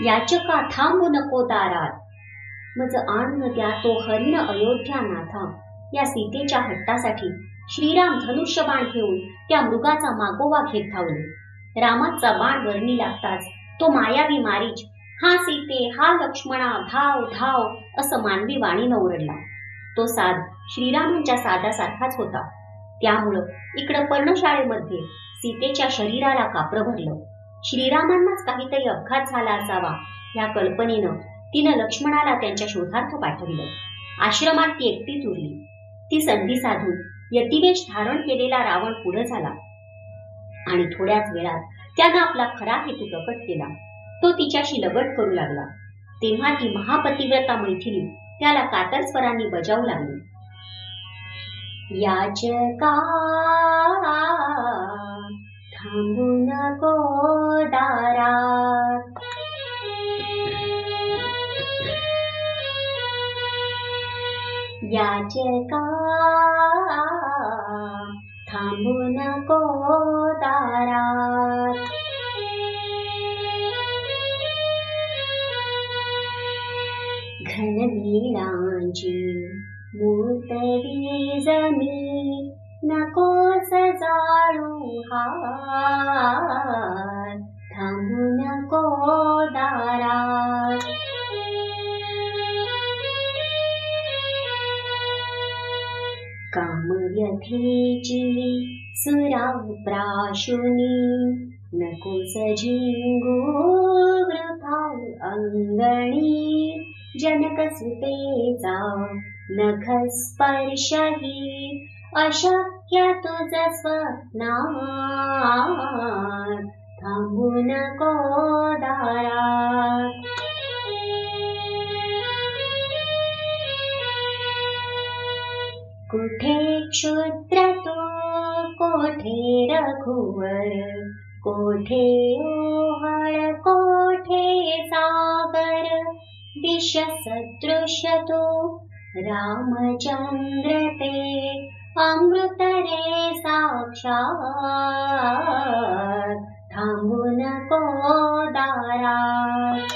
याचका थांबू नको दारात, मज आणून द्या तो हरिण अयोध्यानाथा. या सीतेच्या हट्टासाठी श्रीराम धनुष्यबाण घेऊन त्या मृगाचा मागोवा घेत धावले. रामाचा बाण वरणी लागताच तो मायावी मारीच, हा सीते, हा लक्ष्मणा, धाव धाव असं मानवी वाणीनं ओरडला. तो साध श्रीरामांच्या साधासारखाच होता. त्यामुळं इकडं पर्णशाळेमध्ये सीतेच्या शरीराला कापरं भरलं. श्रीरामांनाच काहीतरी अपघात झाला असावा या कल्पनेनं तिनं लक्ष्मणाला त्यांच्या शोधार्थ पाठविलं. आश्रमात ती एकटीच उरली. ती संधी साधून यतिवेश धारण केलेला रावण पुढे झाला आणि थोड्याच वेळात त्यानं आपला खरा हेतू प्रकट केला. तो तिच्याशी लगट करू लागला. तेव्हा ती महापतिव्रता मैथिली त्याला कातर स्वरांनी बजावू लागली. याचका थांबू नको दारात, याचका थांबू नको दारात. घनवीरांची मूर्त वीजमी, नको सजाळू हार, थांबू नको दारात. कामव्यथेची सुराप्राशुनी, नको सजिंगू वृथा अंगणी. जनकसुतेचा नख स्पर्शही, अशक्य तुझ स्वप्नात, थांबू नको दारात. कुठे क्षुद्र तो, कोठे रघुवर, कोठे ओहळ, कोठे सागर. दिश सदृश तो रामचंद्र ते, अमृत रे साक्षात, थांबू नको दारात.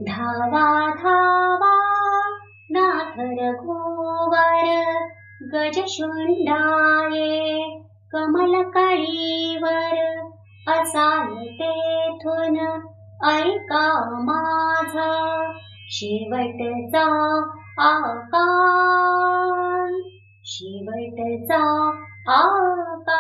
धावा धावा नाथ रघुवर, गजशुंडाये कमलकळीवर. असाल तेथून ऐका माझा शेवटचा आकार, शेवटचा आकार.